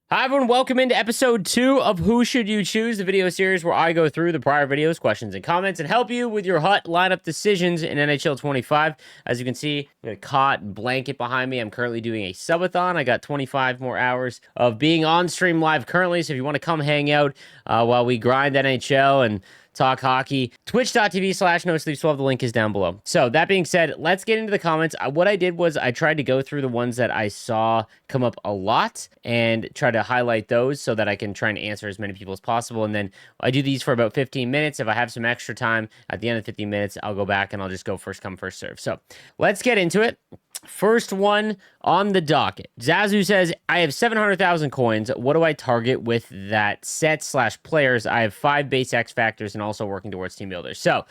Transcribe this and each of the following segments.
Hi, everyone. Welcome into episode 2 of Who Should You Choose, the video series where I go through the prior videos, questions, and comments and help you with your HUT lineup decisions in NHL 25. As you can see, I've got a cot and blanket behind me. I'm currently doing a subathon. I got 25 more hours of being on stream live currently. So if you want to come hang out while we grind NHL and talk hockey, twitch.tv/NoSleep12. The link is down below. So that being said, let's get into the comments. What I did was I tried to go through the ones that I saw come up a lot and try to highlight those so that I can try and answer as many people as possible. And then I do these for about 15 minutes. If I have some extra time at the end of 15 minutes, I'll go back and I'll just go first come, first serve. So let's get into it. First one on the docket. Zazu says, I have 700,000 coins. What do I target with that set/players? I have 5 base X factors and also working towards team builders. So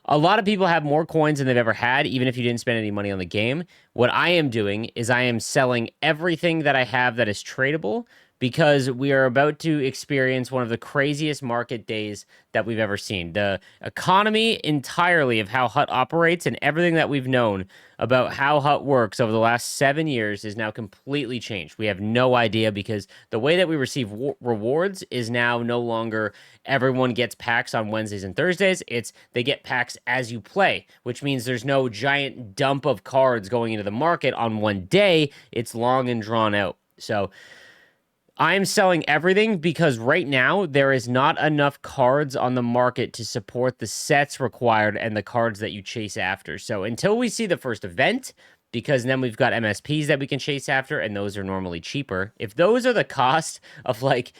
a lot of people have more coins than they've ever had, even if you didn't spend any money on the game. What I am doing is I am selling everything that I have that is tradable because we are about to experience one of the craziest market days that we've ever seen. The economy entirely of how HUT operates and everything that we've known about how HUT works over the last 7 years is now completely changed. We have no idea because the way that we receive rewards is now no longer everyone gets packs on Wednesdays and Thursdays. It's they get packs as you play, which means there's no giant dump of cards going into the market on one day. It's long and drawn out. So I'm selling everything because right now there is not enough cards on the market to support the sets required and the cards that you chase after. So until we see the first event, because then we've got MSPs that we can chase after, and those are normally cheaper. If those are the cost of like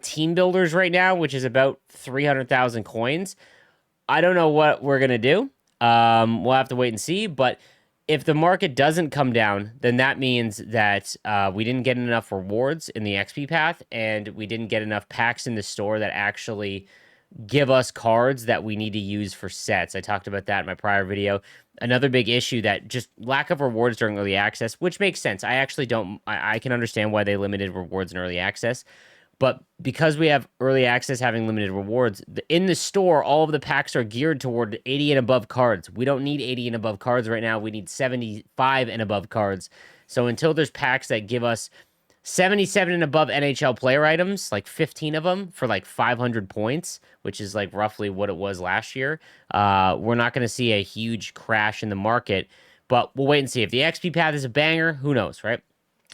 team builders right now, which is about 300,000 coins, I don't know what we're going to do. We'll have to wait and see, but if the market doesn't come down, then that means that we didn't get enough rewards in the XP path, and we didn't get enough packs in the store that actually give us cards that we need to use for sets. I talked about that in my prior video. Another big issue that just lack of rewards during early access, which makes sense. I actually don't, I can understand why they limited rewards in early access. But because we have early access having limited rewards, in the store, all of the packs are geared toward 80 and above cards. We don't need 80 and above cards right now. We need 75 and above cards. So until there's packs that give us 77 and above NHL player items, like 15 of them for like 500 points, which is like roughly what it was last year, we're not going to see a huge crash in the market. But we'll wait and see. If the XP path is a banger, who knows, right?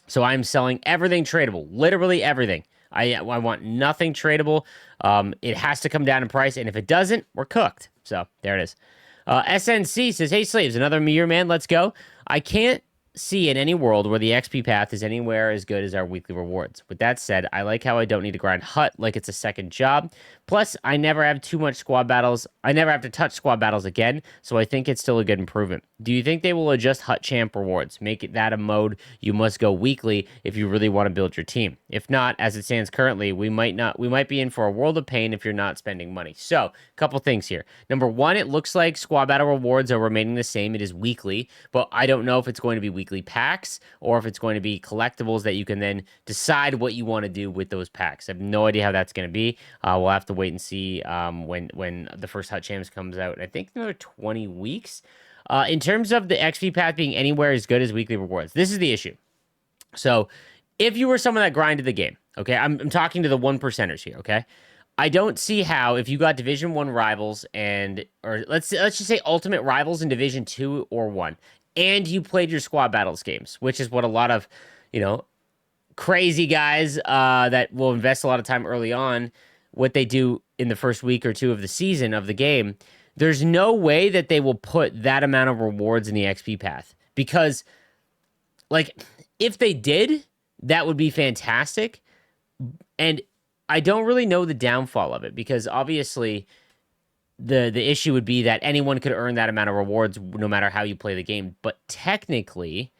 So I'm selling everything tradable, literally everything. I want nothing tradable. It has to come down in price, and if it doesn't, we're cooked. So there it is. SNC says, hey, Slaves, another year, man. Let's go. I can't see in any world where the XP path is anywhere as good as our weekly rewards. With that said, I like how I don't need to grind HUT like it's a second job. Plus, I never have too much squad battles. I never have to touch squad battles again, so I think it's still a good improvement. Do you think they will adjust HUT champ rewards? Make it that a mode you must go weekly if you really want to build your team. If not, as it stands currently, we might be in for a world of pain if you're not spending money. So, a couple things here. Number one, it looks like squad battle rewards are remaining the same. It is weekly, but I don't know if it's going to be weekly packs or if it's going to be collectibles that you can then decide what you want to do with those packs. I have no idea how that's going to be. We'll have to wait and see when the first HUT Champs comes out. I think another 20 weeks. In terms of the XP path being anywhere as good as weekly rewards, this is the issue. So if you were someone that grinded the game, okay, I'm talking to the 1%ers here, okay? I don't see how if you got Division 1 rivals or let's just say Ultimate Rivals in Division 2 or 1, and you played your squad battles games, which is what a lot of, crazy guys that will invest a lot of time early on, what they do in the first week or two of the season of the game, there's no way that they will put that amount of rewards in the XP path. Because, like, if they did, that would be fantastic. And I don't really know the downfall of it, because obviously the issue would be that anyone could earn that amount of rewards no matter how you play the game. But technically,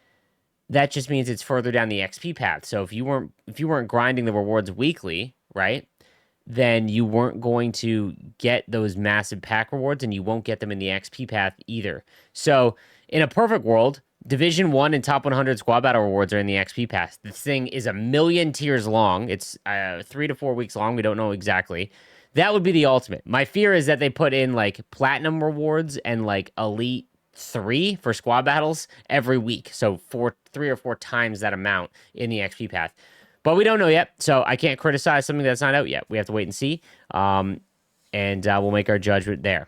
that just means it's further down the XP path. So if you weren't grinding the rewards weekly, right, then you weren't going to get those massive pack rewards, and you won't get them in the XP path either. So in a perfect world, Division 1 and Top 100 Squad Battle rewards are in the XP path. This thing is 1,000,000 tiers long. It's 3 to 4 weeks long. We don't know exactly. That would be the ultimate. My fear is that they put in like platinum rewards and like elite 3 for squad battles every week. So 3 or 4 times that amount in the XP path. But we don't know yet, so I can't criticize something that's not out yet. We have to wait and see, and we'll make our judgment there.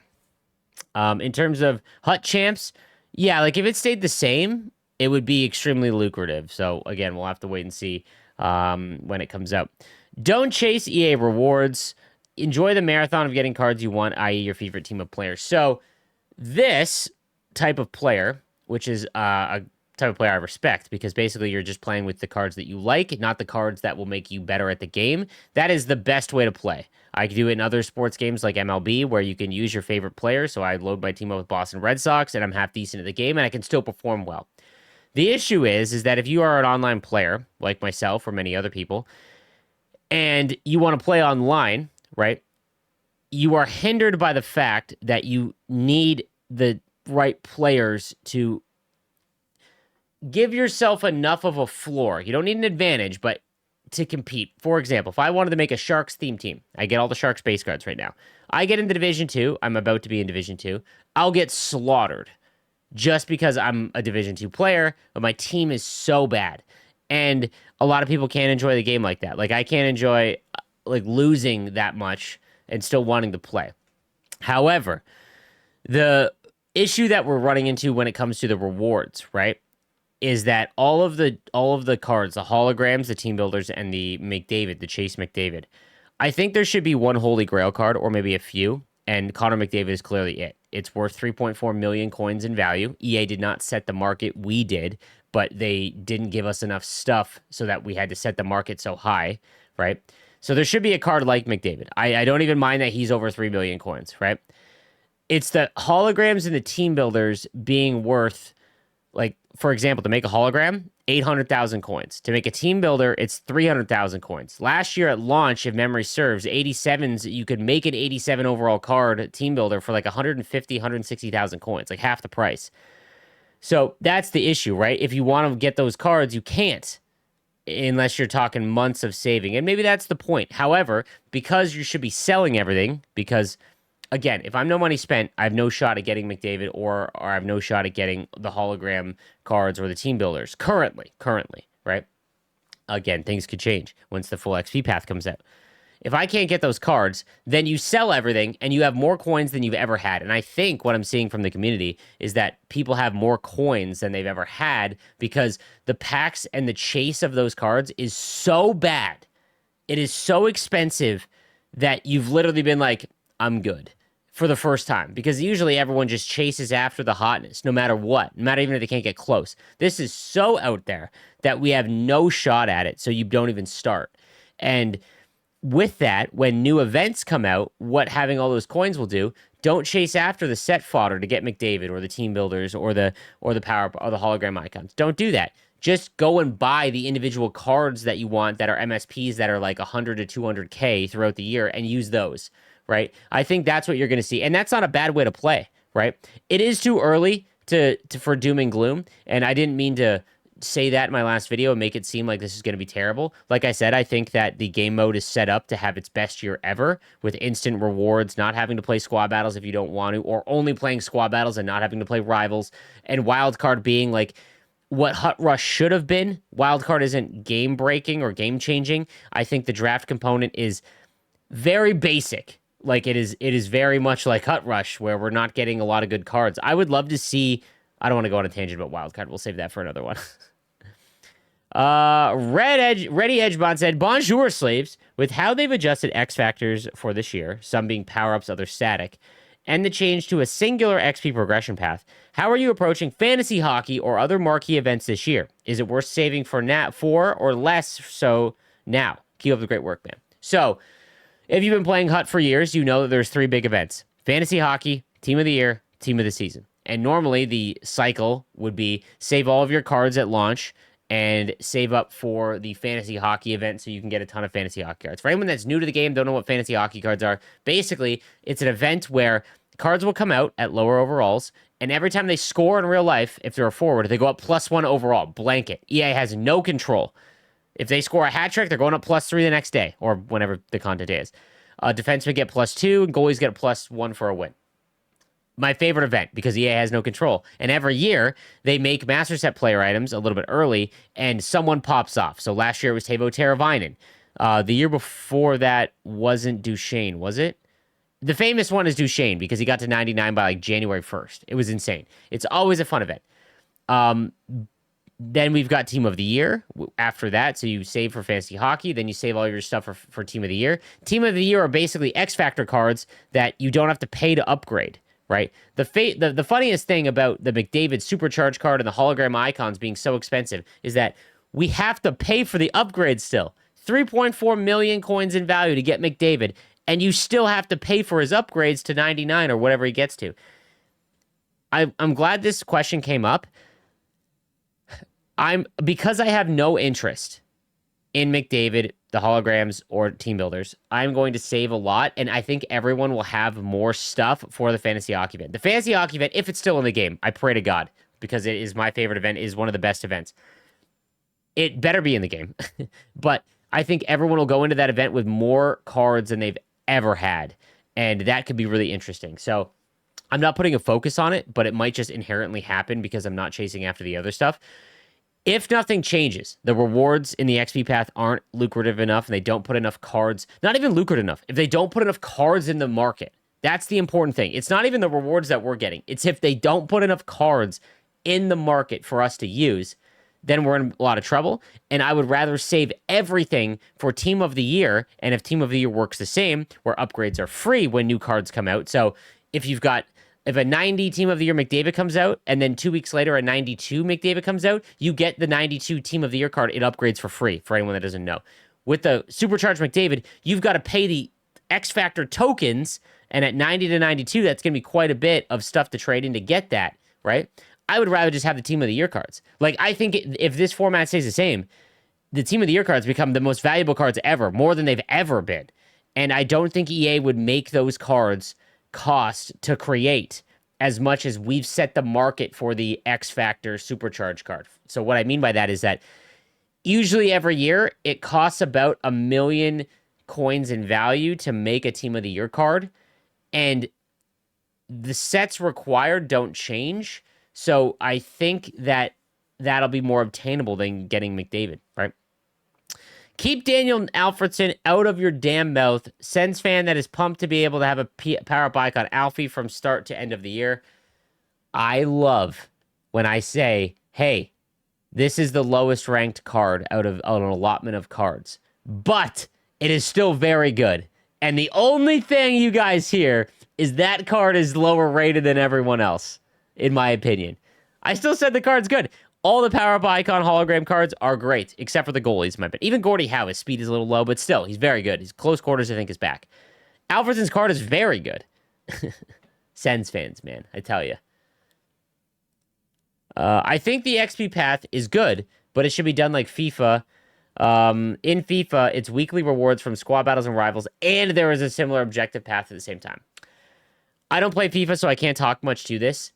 In terms of Hut Champs, yeah, like if it stayed the same, it would be extremely lucrative. So again, we'll have to wait and see when it comes out. Don't chase EA rewards. Enjoy the marathon of getting cards you want, i.e. your favorite team of players. So this type of player, which is a type of player I respect, because basically you're just playing with the cards that you like, not the cards that will make you better at the game. That is the best way to play. I can do it in other sports games like MLB, where you can use your favorite players. So I load my team up with Boston Red Sox, and I'm half decent at the game, and I can still perform well. The issue is that if you are an online player, like myself or many other people, and you want to play online, right, you are hindered by the fact that you need the right players to give yourself enough of a floor. You don't need an advantage, but to compete. For example, if I wanted to make a Sharks theme team, I get all the Sharks base cards right now. I get into Division 2. I'm about to be in Division 2. I'll get slaughtered just because I'm a Division 2 player, but my team is so bad. And a lot of people can't enjoy the game like that. Like, I can't enjoy like losing that much and still wanting to play. However, the issue that we're running into when it comes to the rewards, right, is that all of the cards, the holograms, the team builders, and the McDavid, the Chase McDavid, I think there should be one Holy Grail card or maybe a few, and Connor McDavid is clearly it. It's worth 3.4 million coins in value. EA did not set the market, we did, but they didn't give us enough stuff so that we had to set the market so high, right? So there should be a card like McDavid. I don't even mind that he's over 3 million coins, right? It's the holograms and the team builders being worth, like, for example, to make a hologram, 800,000 coins. To make a team builder, it's 300,000 coins. Last year at launch, if memory serves, 87s, you could make an 87 overall card team builder for like 150, 160,000 coins, like half the price. So that's the issue, right? If you want to get those cards, you can't unless you're talking months of saving. And maybe that's the point. However, because you should be selling everything, because again, if I'm no money spent, I have no shot at getting McDavid or I have no shot at getting the hologram cards or the team builders currently, right? Again, things could change once the full XP path comes out. If I can't get those cards, then you sell everything and you have more coins than you've ever had. And I think what I'm seeing from the community is that people have more coins than they've ever had because the packs and the chase of those cards is so bad. It is so expensive that you've literally been like, I'm good for the first time, because usually everyone just chases after the hotness no matter what, no matter even if they can't get close. This is so out there that we have no shot at it, so you don't even start. And with that, when new events come out, what having all those coins will do, don't chase after the set fodder to get McDavid or the team builders or the power or the hologram icons. Don't do that. Just go and buy the individual cards that you want that are MSPs that are like 100 to 200K throughout the year and use those. Right? I think that's what you're going to see. And that's not a bad way to play, right? It is too early for doom and gloom. And I didn't mean to say that in my last video and make it seem like this is going to be terrible. Like I said, I think that the game mode is set up to have its best year ever with instant rewards, not having to play squad battles if you don't want to, or only playing squad battles and not having to play rivals, and wildcard being like what Hut Rush should have been. Wildcard isn't game breaking or game changing. I think the draft component is very basic. Like it is very much like Hut Rush, where we're not getting a lot of good cards. I would love to see. I don't want to go on a tangent about Wildcard. We'll save that for another one. Ready Edgebot said, "Bonjour, slaves. With how they've adjusted X factors for this year, some being power ups, others static, and the change to a singular XP progression path, how are you approaching fantasy hockey or other marquee events this year? Is it worth saving for or less so now? Keep up the great work, man." So, if you've been playing Hut for years, you know that there's 3 big events: fantasy hockey, team of the year, team of the season. And normally the cycle would be save all of your cards at launch and save up for the fantasy hockey event so you can get a ton of fantasy hockey cards. For anyone that's new to the game, don't know what fantasy hockey cards are, basically it's an event where cards will come out at lower overalls, and every time they score in real life, if they're a forward, they go up +1 overall, blanket. EA has no control. If they score a hat trick, they're going up +3 the next day, or whenever the content is. Defensemen get +2, and goalies get a +1 for a win. my favorite event because EA has no control. And every year they make Master Set player items a little bit early, and someone pops off. So last year it was Teuvo Teravainen. The year before that wasn't Duchesne, was it? The famous one is Duchesne because he got to 99 by like January 1st. It was insane. It's always a fun event. Then we've got Team of the Year after that. So you save for Fantasy Hockey. Then you save all your stuff for Team of the Year. Team of the Year are basically X Factor cards that you don't have to pay to upgrade, right? The funniest thing about the McDavid Supercharge card and the hologram icons being so expensive is that we have to pay for the upgrade still. 3.4 million coins in value to get McDavid, and you still have to pay for his upgrades to 99 or whatever he gets to. I'm glad this question came up. Because I have no interest in McDavid, the holograms, or team builders, I'm going to save a lot, and I think everyone will have more stuff for the Fantasy Hockey event. The Fantasy Hockey event, if it's still in the game, I pray to God, because it is my favorite event, it is one of the best events. It better be in the game. But I think everyone will go into that event with more cards than they've ever had, and that could be really interesting. So I'm not putting a focus on it, but it might just inherently happen because I'm not chasing after the other stuff. If nothing changes, the rewards in the XP path aren't lucrative enough and they don't put enough cards, not even lucrative enough, if they don't put enough cards in the market, that's the important thing. It's not even the rewards that we're getting. It's if they don't put enough cards in the market for us to use, then we're in a lot of trouble. And I would rather save everything for Team of the Year. And if Team of the Year works the same, where upgrades are free when new cards come out. So if a 90 Team of the Year McDavid comes out, and then 2 weeks later a 92 McDavid comes out, you get the 92 Team of the Year card. It upgrades for free, for anyone that doesn't know. With the Supercharged McDavid, you've got to pay the X Factor tokens, and at 90 to 92, that's going to be quite a bit of stuff to trade in to get that, right? I would rather just have the Team of the Year cards. Like, I think if this format stays the same, the Team of the Year cards become the most valuable cards ever, more than they've ever been. And I don't think EA would make those cards cost to create as much as we've set the market for the X Factor Supercharge card. So what I mean by that is that usually every year it costs about 1 million coins in value to make a Team of the Year card, and the sets required don't change. So I think that that'll be more obtainable than getting McDavid, right? Keep Daniel Alfredsson out of your damn mouth. Sens fan that is pumped to be able to have a power-up icon Alfie from start to end of the year. I love when I say, hey, this is the lowest ranked card out of an allotment of cards, but it is still very good. And the only thing you guys hear is that card is lower rated than everyone else, in my opinion. I still said the card's good. All the power-up icon hologram cards are great, except for the goalies, but even Gordie Howe, his speed is a little low, but still, he's very good. His close quarters, I think, is back. Alfredsson's card is very good. Sens fans, man, I tell you. I think the XP path is good, but it should be done like FIFA. In FIFA, it's weekly rewards from squad battles and rivals, and there is a similar objective path at the same time. I don't play FIFA, so I can't talk much to this.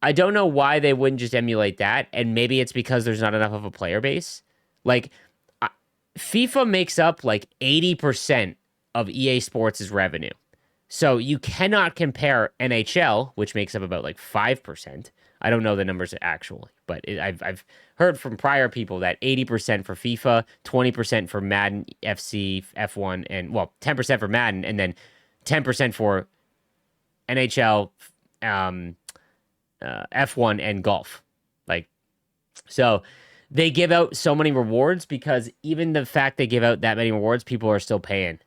I don't know why they wouldn't just emulate that, and maybe it's because there's not enough of a player base. Like, FIFA makes up like 80% of EA Sports' revenue. So you cannot compare NHL, which makes up about like 5%. I don't know the numbers actually, but I've heard from prior people that 80% for FIFA, 20% for Madden, FC, F1, and, well, 10% for Madden, and then 10% for NHL, F1 and golf. Like, so they give out so many rewards because even the fact they give out that many rewards, people are still paying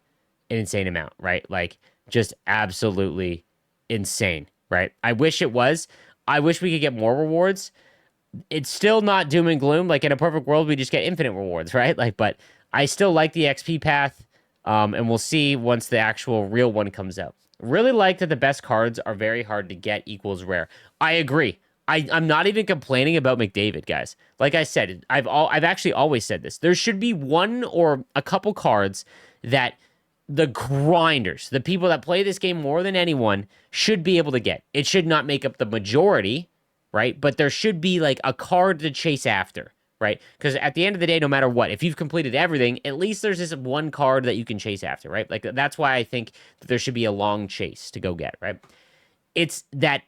an insane amount, right? Like, just absolutely insane, right? I wish it was. I wish we could get more rewards. It's still not doom and gloom. Like, in a perfect world, we just get infinite rewards, right? Like, but I still like the XP path, and we'll see once the actual real one comes out. Really like that the best cards are very hard to get equals rare. I agree. I'm not even complaining about McDavid, guys. Like I said, I've actually always said this. There should be one or a couple cards that the grinders, the people that play this game more than anyone, should be able to get. It should not make up the majority, right? But there should be like a card to chase after, right? Because at the end of the day, no matter what, if you've completed everything, at least there's this one card that you can chase after, right? Like, that's why I think that there should be a long chase to go get, right? It's that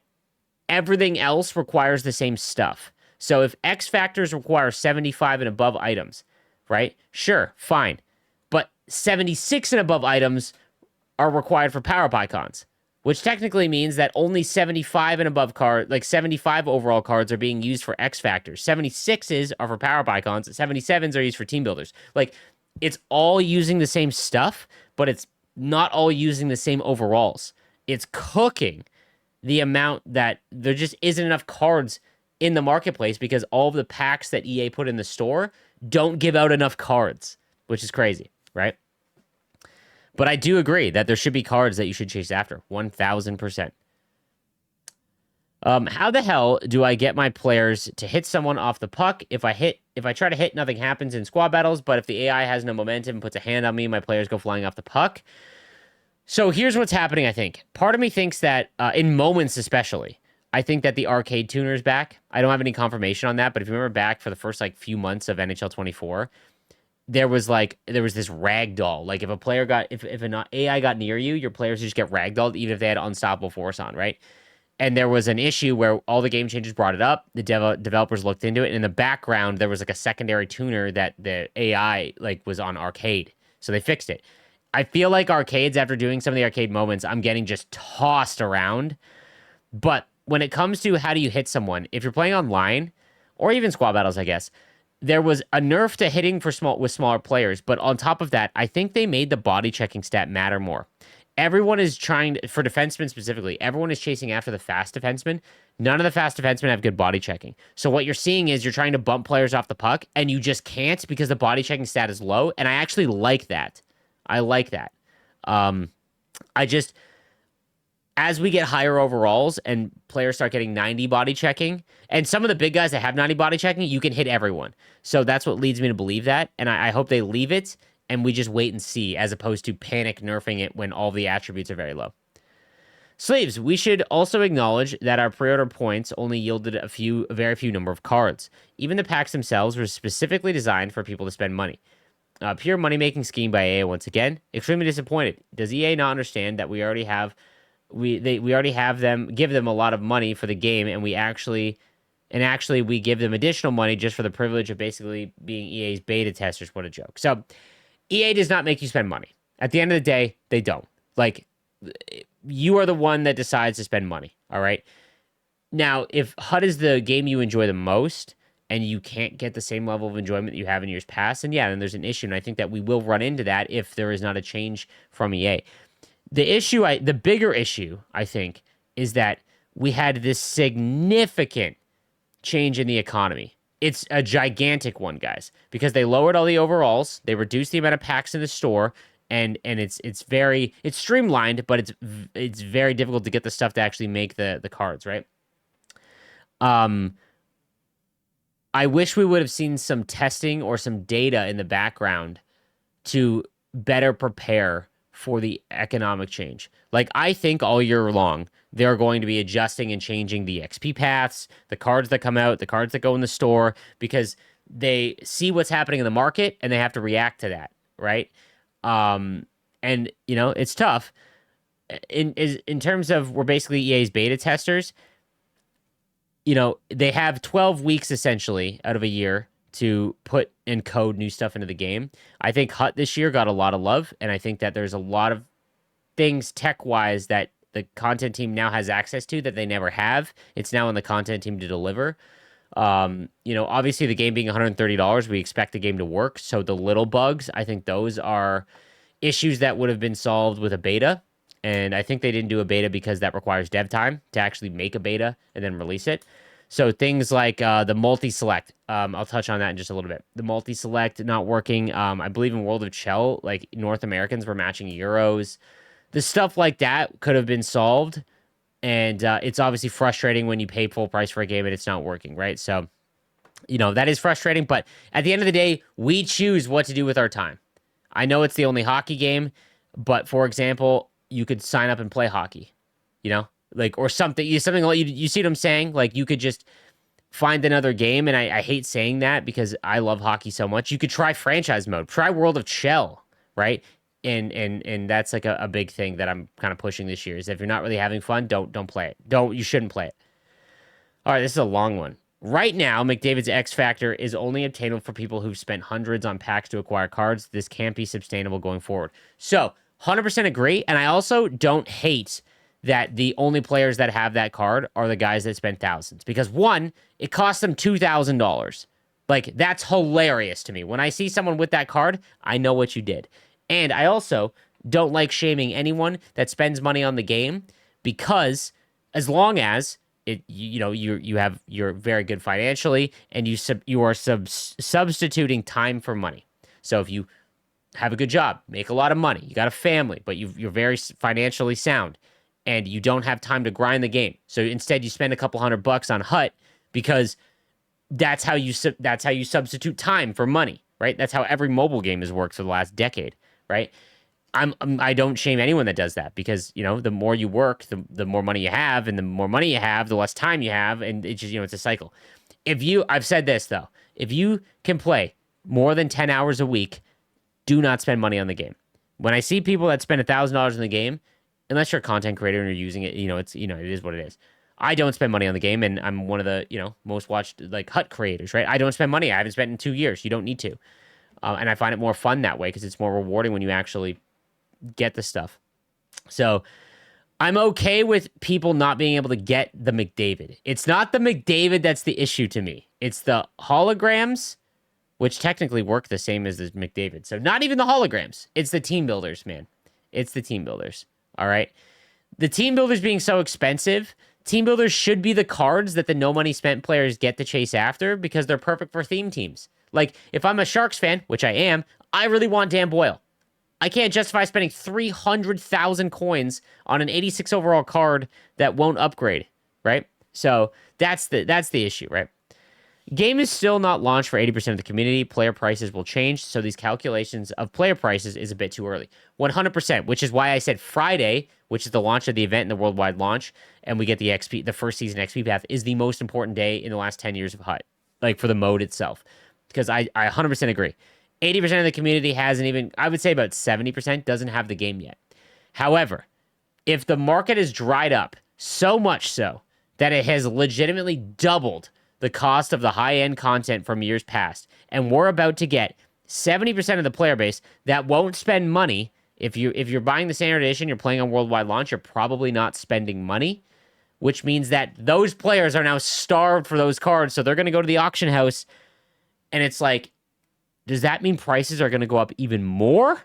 everything else requires the same stuff. So if X factors require 75 and above items, right? Sure, fine. But 76 and above items are required for power icons, which technically means that only 75 and above like 75 overall cards are being used for X factors. 76s are for power icons, 77s are used for team builders. Like, it's all using the same stuff, but it's not all using the same overalls. It's cooking the amount that there just isn't enough cards in the marketplace because all of the packs that EA put in the store don't give out enough cards, which is crazy, right? But I do agree that there should be cards that you should chase after, 1000%. How the hell do I get my players to hit someone off the puck? If I try to hit, nothing happens in squad battles, but if the AI has no momentum and puts a hand on me, my players go flying off the puck. So here's what's happening, I think. Part of me thinks that, in moments especially, I think that the arcade tuner is back. I don't have any confirmation on that, but if you remember back for the first, few months of NHL 24, there was this ragdoll. Like, if a player if an AI got near you, your players just get ragdolled, even if they had unstoppable force on, right? And there was an issue where all the game changers brought it up. The developers looked into it. And in the background, there was a secondary tuner that the AI was on arcade. So they fixed it. I feel like arcades, after doing some of the arcade moments, I'm getting just tossed around. But when it comes to how do you hit someone, if you're playing online or even squad battles, I guess, there was a nerf to hitting with smaller players. But on top of that, I think they made the body checking stat matter more. Everyone is trying for defensemen specifically. Everyone is chasing after the fast defensemen. None of the fast defensemen have good body checking. So what you're seeing is you're trying to bump players off the puck, and you just can't because the body checking stat is low. And I actually like that. I like that. As we get higher overalls and players start getting 90 body checking, and some of the big guys that have 90 body checking, you can hit everyone. So that's what leads me to believe that. And I hope they leave it and we just wait and see, as opposed to panic nerfing it when all the attributes are very low. Sleeves, we should also acknowledge that our pre-order points only yielded a very few number of cards. Even the packs themselves were specifically designed for people to spend money. Pure money-making scheme by EA once again. Extremely disappointed. Does EA not understand that we already have give them a lot of money for the game, and we actually give them additional money just for the privilege of basically being EA's beta testers? What a joke. So EA does not make you spend money. At the end of the day, they don't. You are the one that decides to spend money, all right? Now, if HUT is the game you enjoy the most and you can't get the same level of enjoyment that you have in years past, then there's an issue, and I think that we will run into that if there is not a change from EA. The bigger issue, I think, is that we had this significant change in the economy. It's a gigantic one, guys, because they lowered all the overalls, they reduced the amount of packs in the store, and it's streamlined, but it's very difficult to get the stuff to actually make the cards, right? I wish we would have seen some testing or some data in the background to better prepare for the economic change. I think all year long, they're going to be adjusting and changing the XP paths, the cards that come out, the cards that go in the store, because they see what's happening in the market and they have to react to that, right? And it's tough. In terms of, we're basically EA's beta testers, they have 12 weeks essentially out of a year to put and code new stuff into the game. I think HUT this year got a lot of love, and I think that there's a lot of things tech-wise that the content team now has access to that they never have. It's now on the content team to deliver. Obviously the game being $130, we expect the game to work. So the little bugs, I think those are issues that would have been solved with a beta. And I think they didn't do a beta because that requires dev time to actually make a beta and then release it. So things like the multi-select, I'll touch on that in just a little bit. The multi-select not working. I believe in World of Chell, North Americans were matching Euros. The stuff like that could have been solved. And it's obviously frustrating when you pay full price for a game and it's not working, right? So, that is frustrating. But at the end of the day, we choose what to do with our time. I know it's the only hockey game, but for example, you could sign up and play hockey, or something. You see what I'm saying? You could just find another game, and I hate saying that because I love hockey so much. You could try franchise mode, try World of Chell, right? And that's like a big thing that I'm kind of pushing this year is if you're not really having fun, don't play it. You shouldn't play it. All right, this is a long one. Right now, McDavid's X Factor is only obtainable for people who've spent hundreds on packs to acquire cards. This can't be sustainable going forward. So, 100% agree. And I also don't hate that the only players that have that card are the guys that spent thousands. Because one, it costs them $2,000. Like, that's hilarious to me. When I see someone with that card, I know what you did. And I also don't like shaming anyone that spends money on the game because as long as you're very good financially and you are substituting time for money. So if you have a good job, make a lot of money, you got a family, but you're very financially sound and you don't have time to grind the game. So instead you spend a couple $100 on Hut because that's how you substitute time for money, right? That's how every mobile game has worked for the last decade, right? I don't shame anyone that does that because, the more you work, the more money you have, and the more money you have, the less time you have. And it's just, it's a cycle. I've said this though, if you can play more than 10 hours a week, do not spend money on the game. When I see people that spend $1,000 in the game, unless you're a content creator and you're using it, it is what it is. I don't spend money on the game, and I'm one of the, most watched like Hut creators, right? I don't spend money. I haven't spent in 2 years. You don't need to. And I find it more fun that way because it's more rewarding when you actually get the stuff. So I'm okay with people not being able to get the McDavid. It's not the McDavid that's the issue to me. It's the holograms, which technically work the same as the McDavid. So not even the holograms. It's the team builders, man. It's the team builders. All right. The team builders being so expensive, team builders should be the cards that the no money spent players get to chase after because they're perfect for theme teams. Like if I'm a Sharks fan, which I am, I really want Dan Boyle. I can't justify spending 300,000 coins on an 86 overall card that won't upgrade, right? So that's the issue, right? Game is still not launched for 80% of the community. Player prices will change, so these calculations of player prices is a bit too early. 100%, which is why I said Friday, which is the launch of the event and the worldwide launch, and we get the first season XP path, is the most important day in the last 10 years of Hut, like for the mode itself. Because I 100% agree. 80% of the community hasn't even, I would say about 70% doesn't have the game yet. However, if the market is dried up so much so that it has legitimately doubled the cost of the high-end content from years past, and we're about to get 70% of the player base that won't spend money, if you're buying the standard edition, you're playing on worldwide launch, you're probably not spending money, which means that those players are now starved for those cards, so they're going to go to the auction house, and it's like, does that mean prices are going to go up even more?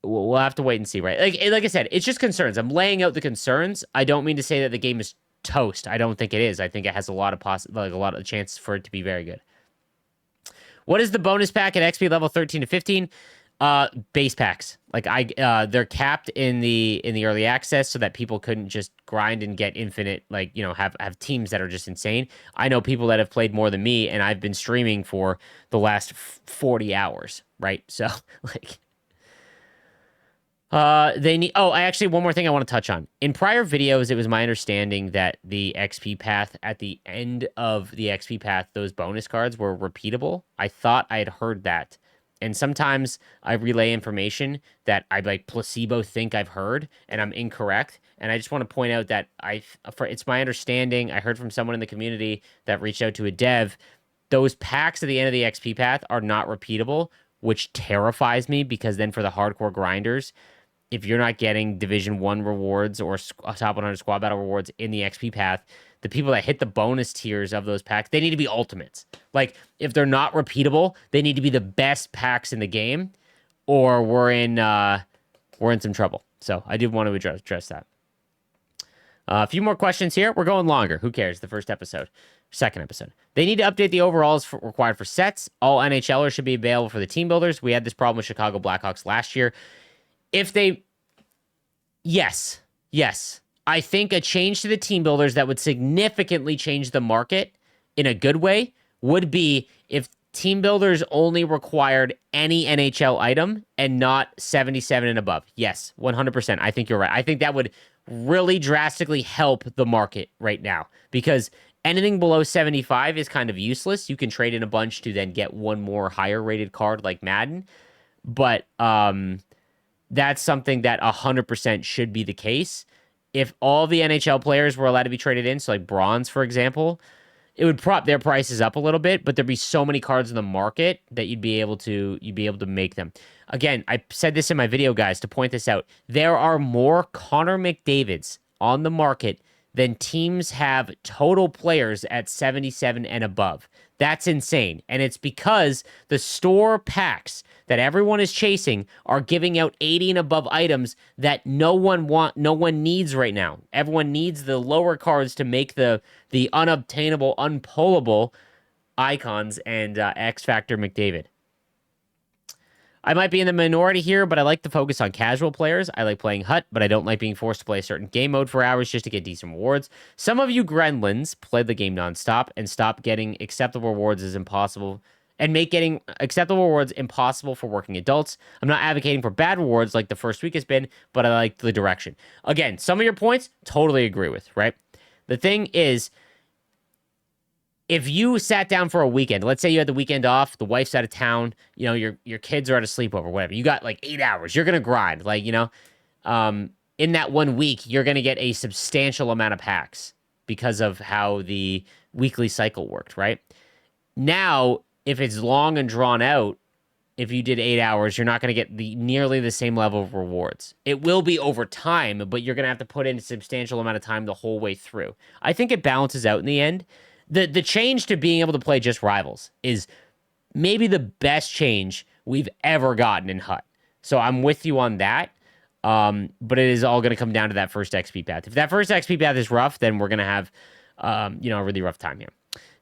We'll have to wait and see, right? Like I said, it's just concerns. I'm laying out the concerns. I don't mean to say that the game is toast. I don't think it is. I think it has a lot of chances for it to be very good. What is the bonus pack at XP level 13 to 15? Base packs. They're capped in the early access so that people couldn't just grind and get infinite, have teams that are just insane. I know people that have played more than me, and I've been streaming for the last 40 hours, right? So they need. Oh, one more thing I want to touch on. In prior videos, it was my understanding that the XP path at the end of the XP path, those bonus cards were repeatable. I thought I had heard that. And sometimes I relay information that I placebo think I've heard, and I'm incorrect. And I just want to point out that it's my understanding, I heard from someone in the community that reached out to a dev, those packs at the end of the XP path are not repeatable, which terrifies me because then for the hardcore grinders, if you're not getting Division 1 rewards or top 100 squad battle rewards in the XP path, the people that hit the bonus tiers of those packs, they need to be ultimates. Like, if they're not repeatable, they need to be the best packs in the game, or we're in some trouble. So I did want to address that. A few more questions here. We're going longer. Who cares? The second episode. They need to update the overalls required for sets. All NHLers should be available for the team builders. We had this problem with Chicago Blackhawks last year. Yes. I think a change to the team builders that would significantly change the market in a good way would be if team builders only required any NHL item and not 77 and above. Yes, 100%. I think you're right. I think that would really drastically help the market right now because anything below 75 is kind of useless. You can trade in a bunch to then get one more higher rated card like Madden. But that's something that 100% should be the case. If all the NHL players were allowed to be traded in, so like bronze, for example, it would prop their prices up a little bit, but there'd be so many cards in the market that you'd be able to make them. Again, I said this in my video, guys, to point this out. There are more Connor McDavids on the market than teams have total players at 77 and above. That's insane. And it's because the store packs that everyone is chasing are giving out 80 and above items that no one needs right now. Everyone needs the lower cards to make the unobtainable, unpullable icons and X Factor McDavid. I might be in the minority here, but I like to focus on casual players. I like playing Hut, but I don't like being forced to play a certain game mode for hours just to get decent rewards. Some of you gremlins play the game nonstop and stop getting acceptable rewards as impossible and make getting acceptable rewards impossible for working adults. I'm not advocating for bad rewards like the first week has been, but I like the direction. Again, some of your points, totally agree with, right? The thing is, if you sat down for a weekend, let's say you had the weekend off, the wife's out of town, you know, your kids are at a sleepover, whatever. You got like 8 hours. You're going to grind. Like, you know, in that 1 week, you're going to get a substantial amount of packs because of how the weekly cycle worked, right? Now, if it's long and drawn out, if you did 8 hours, you're not going to get nearly the same level of rewards. It will be over time, but you're going to have to put in a substantial amount of time the whole way through. I think it balances out in the end. The change to being able to play just Rivals is maybe the best change we've ever gotten in Hut. So I'm with you on that. But it is all going to come down to that first XP path. If that first XP path is rough, then we're going to have, a really rough time here.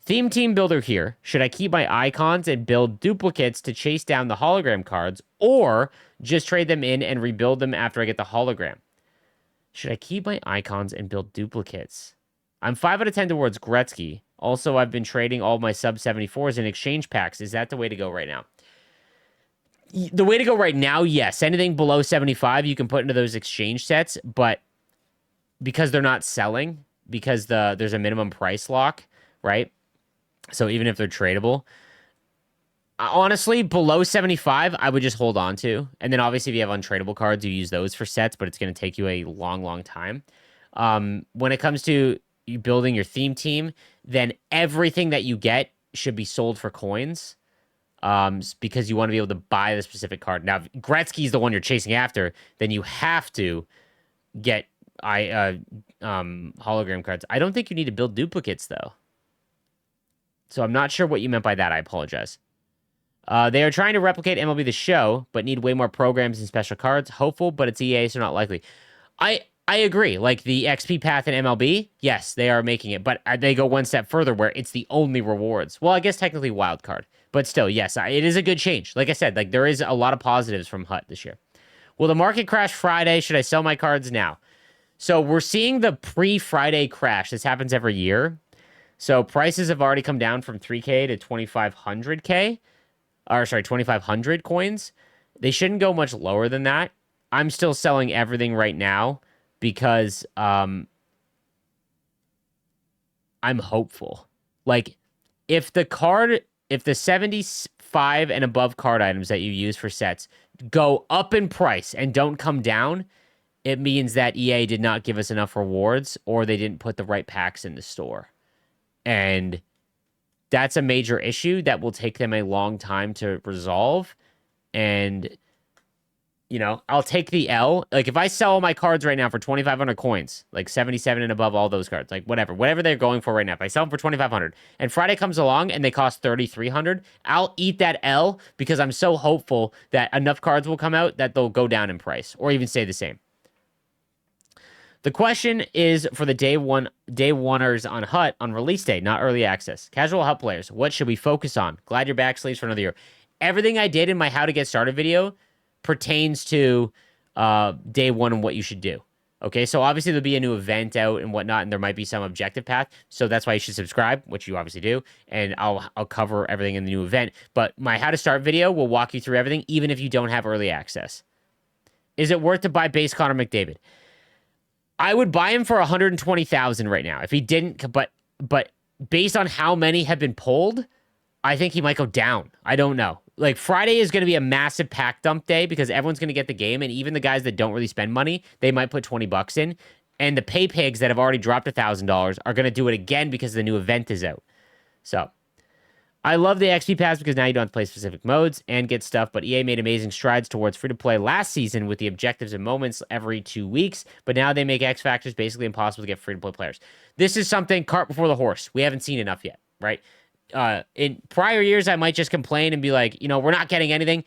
Theme Team Builder here. Should I keep my icons and build duplicates to chase down the hologram cards, or just trade them in and rebuild them after I get the hologram? Should I keep my icons and build duplicates? I'm 5 out of 10 towards Gretzky. Also, I've been trading all my sub 74s in exchange packs. Is that the way to go right now? The way to go right now, yes. Anything below 75, you can put into those exchange sets, but because they're not selling, because there's a minimum price lock, right? So even if they're tradable, honestly, below 75, I would just hold on to. And then obviously if you have untradeable cards, you use those for sets, but it's going to take you a long, long time. When it comes to you building your theme team, then everything that you get should be sold for coins, because you want to be able to buy the specific card. Now, if Gretzky is the one you're chasing after, then you have to get hologram cards. I don't think you need to build duplicates, though. So I'm not sure what you meant by that. I apologize. They are trying to replicate MLB The Show, but need way more programs and special cards. Hopeful, but it's EA, so not likely. I agree. Like the XP path in MLB, yes, they are making it, but they go one step further where it's the only rewards. Well, I guess technically wild card, but still, yes, it is a good change. Like I said, like there is a lot of positives from Hut this year. Will the market crash Friday? Should I sell my cards now? So we're seeing the pre-Friday crash. This happens every year. So prices have already come down from 3K to 2,500K, or sorry, 2,500 coins. They shouldn't go much lower than that. I'm still selling everything right now, because I'm hopeful. Like, if the 75 and above card items that you use for sets go up in price and don't come down, it means that EA did not give us enough rewards, or they didn't put the right packs in the store. And that's a major issue that will take them a long time to resolve. And I'll take the L. Like, if I sell all my cards right now for 2,500 coins, like 77 and above, all those cards, like whatever they're going for right now, if I sell them for 2,500 and Friday comes along and they cost 3,300, I'll eat that L, because I'm so hopeful that enough cards will come out that they'll go down in price or even stay the same. The question is for the day oneers on Hut on release day, not early access. Casual Hut players, what should we focus on? Glad you're back, Sleeves, for another year. Everything I did in my How to Get Started video pertains to day one and what you should do. Okay, so obviously there'll be a new event out and whatnot, and there might be some objective path. So that's why you should subscribe, which you obviously do, and I'll cover everything in the new event. But my How to Start video will walk you through everything, even if you don't have early access. Is it worth to buy base Connor McDavid? I would buy him for 120,000 right now. If he didn't, but based on how many have been pulled, I think he might go down. I don't know. like Friday is going to be a massive pack dump day because everyone's going to get the game, and even the guys that don't really spend money, they might put $20 in, and the pay pigs that have already dropped $1,000 are going to do it again because the new event is out. So I love the XP pass because now you don't have to play specific modes and get stuff, but EA made amazing strides towards free-to-play last season with the objectives and moments every 2 weeks, but now they make X Factors basically impossible to get free-to-play players. This is something cart before the horse. We haven't seen enough yet, right? In prior years, I might just complain and be like, we're not getting anything.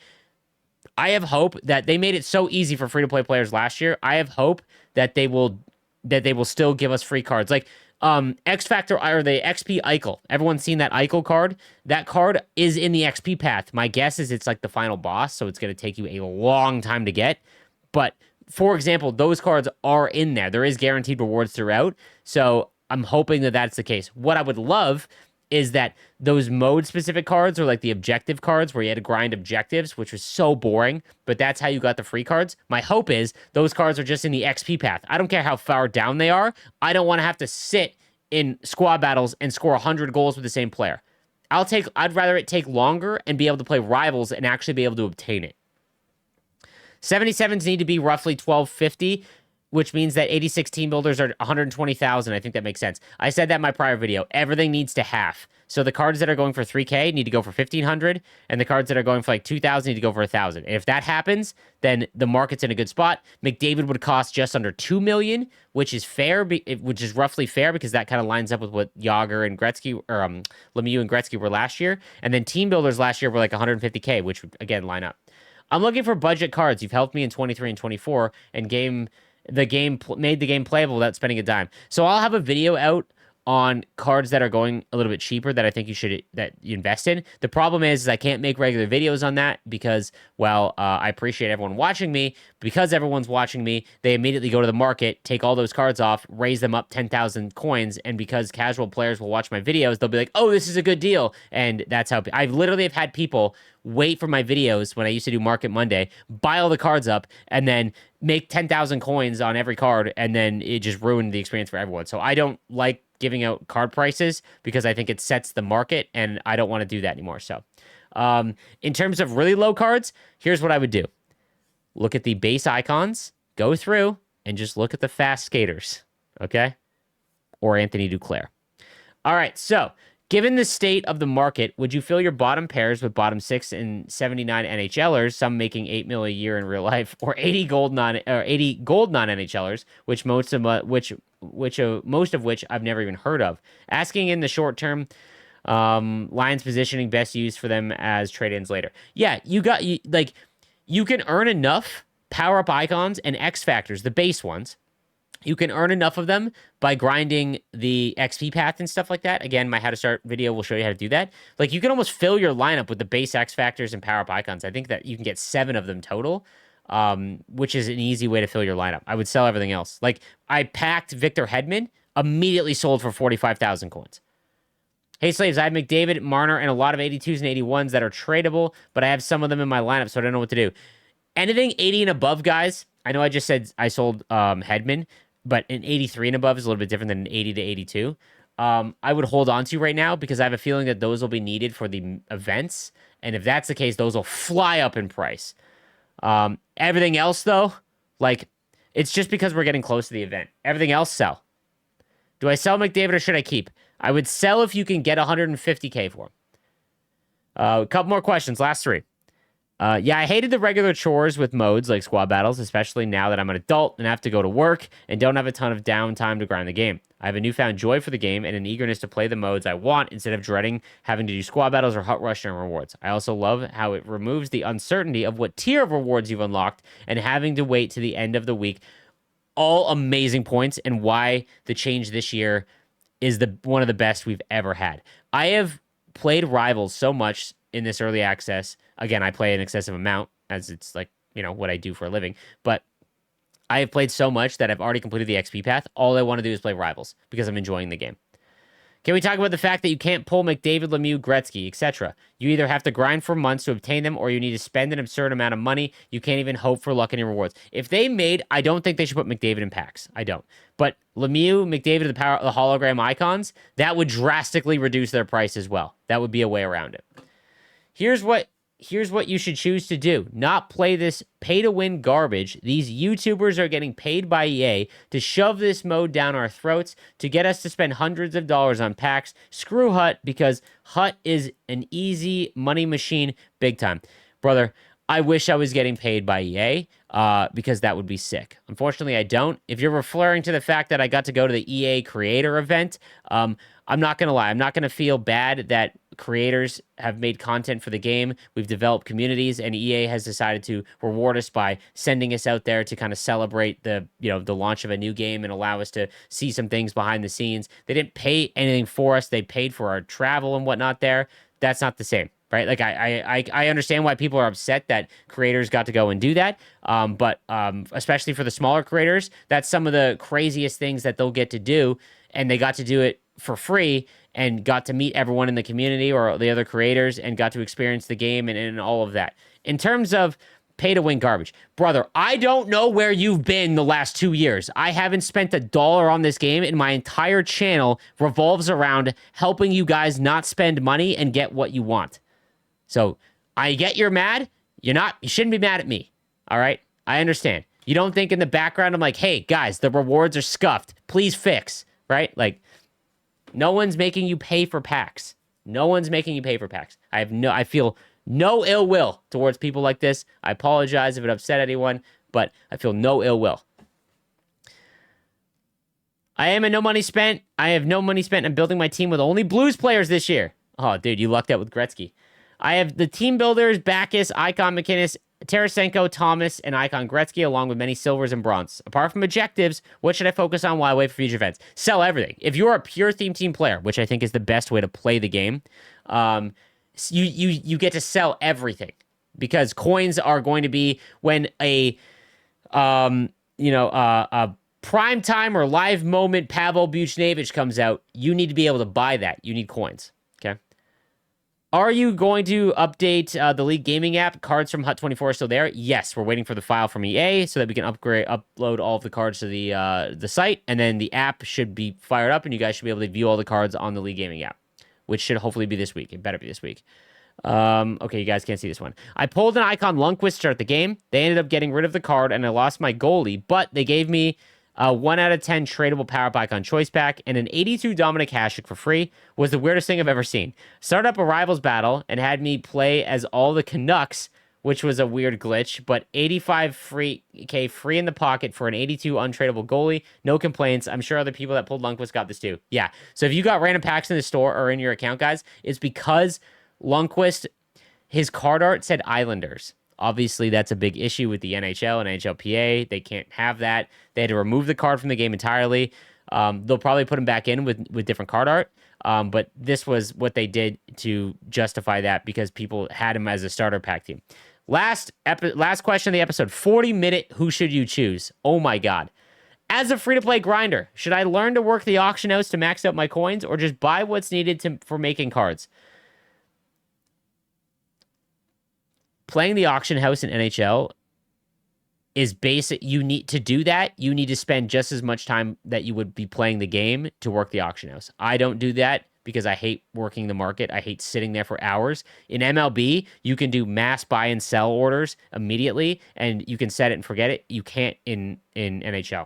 I have hope that they made it so easy for free-to-play players last year. I have hope that they will still give us free cards. Like, X Factor or the XP Eichel. Everyone's seen that Eichel card. That card is in the XP path. My guess is it's like the final boss, so it's going to take you a long time to get. But for example, those cards are in there. There is guaranteed rewards throughout. So I'm hoping that that's the case. What I would love is that those mode specific cards or like the objective cards where you had to grind objectives, which was so boring, but that's how you got the free cards. My hope is those cards are just in the XP path. I don't care how far down they are. I don't want to have to sit in squad battles and score 100 goals with the same player. I'd rather it take longer and be able to play rivals and actually be able to obtain it. 77s need to be roughly 1250, which means that 86 team builders are 120,000. I think that makes sense. I said that in my prior video. Everything needs to half. So the cards that are going for 3K need to go for 1,500, and the cards that are going for like 2,000 need to go for 1,000. And if that happens, then the market's in a good spot. McDavid would cost just under 2 million, which is fair, which is roughly fair because that kind of lines up with what Yager and Gretzky or Lemieux and Gretzky were last year. And then team builders last year were like 150K, which would again line up. I'm looking for budget cards. You've helped me in 23 and 24, and made the game playable without spending a dime. So I'll have a video out on cards that are going a little bit cheaper that I think you invest in. The problem is I can't make regular videos on that because, well, I appreciate everyone watching me. Because everyone's watching me, they immediately go to the market, take all those cards off, raise them up 10,000 coins, and because casual players will watch my videos, they'll be like, oh, this is a good deal. And that's how I literally have had people wait for my videos when I used to do Market Monday, buy all the cards up, and then make 10,000 coins on every card, and then it just ruined the experience for everyone. So I don't like giving out card prices because I think it sets the market, and I don't want to do that anymore. So in terms of really low cards, here's what I would do. Look at the base icons, go through, and just look at the fast skaters, okay? Or Anthony Duclair. All right, so given the state of the market, would you fill your bottom pairs with bottom 6 and 79 NHLers, some making $8 million a year in real life, or 80 gold non-NHLers, which most of which I've never even heard of? Asking in the short term, Lions positioning best use for them as trade-ins later. Yeah, you can earn enough power-up icons and X Factors, the base ones. You can earn enough of them by grinding the XP path and stuff like that. Again, my How to Start video will show you how to do that. Like, you can almost fill your lineup with the base X Factors and power-up icons. I think that you can get 7 of them total, which is an easy way to fill your lineup. I would sell everything else. Like, I packed Victor Hedman, immediately sold for 45,000 coins. Hey, Slaves, I have McDavid, Marner, and a lot of 82s and 81s that are tradable, but I have some of them in my lineup, so I don't know what to do. Anything 80 and above, guys, I know I just said I sold Hedman, but an 83 and above is a little bit different than an 80 to 82. I would hold on to right now because I have a feeling that those will be needed for the events. And if that's the case, those will fly up in price. Everything else, though, like, it's just because we're getting close to the event. Everything else, sell. Do I sell McDavid or should I keep? I would sell if you can get 150K for him. A couple more questions. Last 3. Yeah, I hated the regular chores with modes like squad battles, especially now that I'm an adult and have to go to work and don't have a ton of downtime to grind the game. I have a newfound joy for the game and an eagerness to play the modes I want instead of dreading having to do squad battles or hut rush during rewards. I also love how it removes the uncertainty of what tier of rewards you've unlocked and having to wait to the end of the week. All amazing points and why the change this year is one of the best we've ever had. I have played Rivals so much in this early access. Again, I play an excessive amount as it's like, what I do for a living. But I have played so much that I've already completed the XP path. All I want to do is play Rivals because I'm enjoying the game. Can we talk about the fact that you can't pull McDavid, Lemieux, Gretzky, etc.? You either have to grind for months to obtain them or you need to spend an absurd amount of money. You can't even hope for luck and rewards. If they made, I don't think they should put McDavid in packs. I don't. But Lemieux, McDavid, the hologram icons, that would drastically reduce their price as well. That would be a way around it. Here's here's what you should choose to do. Not play this pay-to-win garbage. These YouTubers are getting paid by EA to shove this mode down our throats to get us to spend hundreds of dollars on packs. Screw Hut, because Hut is an easy money machine big time. Brother, I wish I was getting paid by EA because that would be sick. Unfortunately, I don't. If you're referring to the fact that I got to go to the EA creator event, I'm not going to lie. I'm not going to feel bad that creators have made content for the game. We've developed communities, and EA has decided to reward us by sending us out there to kind of celebrate the launch of a new game and allow us to see some things behind the scenes. They didn't pay anything for us. They paid for our travel and whatnot there. That's not the same. Right, like I understand why people are upset that creators got to go and do that, but especially for the smaller creators, that's some of the craziest things that they'll get to do, and they got to do it for free and got to meet everyone in the community or the other creators and got to experience the game and all of that. In terms of pay-to-win garbage, brother, I don't know where you've been the last 2 years. I haven't spent $1 on this game, and my entire channel revolves around helping you guys not spend money and get what you want. So I get you're mad. You shouldn't be mad at me. All right. I understand. You don't think in the background, I'm like, hey guys, the rewards are scuffed. Please fix. Right. Like, no one's making you pay for packs. No one's making you pay for packs. I feel no ill will towards people like this. I apologize if it upset anyone, but I feel no ill will. I am a no money spent. I have no money spent. I'm building my team with only Blues players this year. Oh, dude, you lucked out with Gretzky. I have the team builders, Backus, Icon McInnes, Tarasenko, Thomas, and Icon Gretzky, along with many silvers and bronze. Apart from objectives, what should I focus on while I wait for future events? Sell everything. If you're a pure theme team player, which I think is the best way to play the game, you get to sell everything, because coins are going to be when a prime time or live moment Pavel Buchnevich comes out. You need to be able to buy that. You need coins. Okay. Are you going to update the League Gaming app? Cards from Hut24 are still there? Yes, we're waiting for the file from EA so that we can upload all of the cards to the site, and then the app should be fired up, and you guys should be able to view all the cards on the League Gaming app, which should hopefully be this week. It better be this week. Okay, you guys can't see this one. I pulled an Icon Lundqvist to start the game. They ended up getting rid of the card, and I lost my goalie, but they gave me a 1 out of 10 tradable power icon choice pack, and an 82 Dominic Hasek for free. Was the weirdest thing I've ever seen. Started up a rivals battle and had me play as all the Canucks, which was a weird glitch, but 85 free in the pocket for an 82 untradeable goalie. No complaints. I'm sure other people that pulled Lundqvist got this too. Yeah, so if you got random packs in the store or in your account, guys, it's because Lundqvist, his card art said Islanders. Obviously, that's a big issue with the NHL and NHLPA. They can't have that. They had to remove the card from the game entirely. They'll probably put him back in with different card art. But this was what they did to justify that, because people had him as a starter pack team. Last question of the episode, 40-minute who should you choose? Oh my God. As a free-to-play grinder, should I learn to work the auction house to max out my coins, or just buy what's needed for making cards? Playing the auction house in NHL is basic. You need to do that. You need to spend just as much time that you would be playing the game to work the auction house. I don't do that because I hate working the market. I hate sitting there for hours. In MLB, you can do mass buy and sell orders immediately, and you can set it and forget it. You can't in NHL.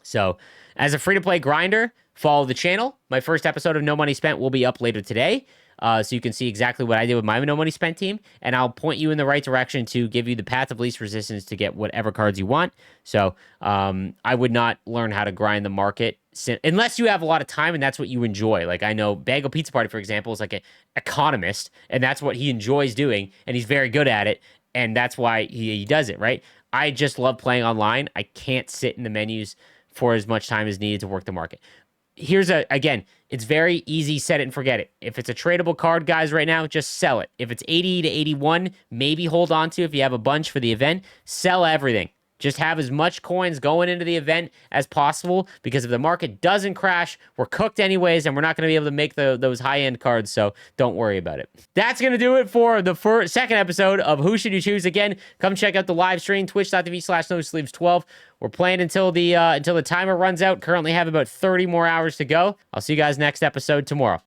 So as a free-to-play grinder, follow the channel. My first episode of No Money Spent will be up later today. So you can see exactly what I did with my No Money Spent team, and I'll point you in the right direction to give you the path of least resistance to get whatever cards you want. So I would not learn how to grind the market unless you have a lot of time and that's what you enjoy. Like, I know Bagel Pizza Party, for example, is like an economist, and that's what he enjoys doing, and he's very good at it, and that's why he does it, right? I just love playing online. I can't sit in the menus for as much time as needed to work the market. Again, it's very easy, set it and forget it. If it's a tradable card, guys, right now, just sell it. If it's 80 to 81, maybe hold on to if you have a bunch for the event. Sell everything. Just have as much coins going into the event as possible, because if the market doesn't crash, we're cooked anyways, and we're not going to be able to make those high-end cards, so don't worry about it. That's going to do it for the second episode of Who Should You Choose? Again, come check out the live stream, twitch.tv/NoSleeves12. We're playing until the timer runs out. Currently have about 30 more hours to go. I'll see you guys next episode tomorrow.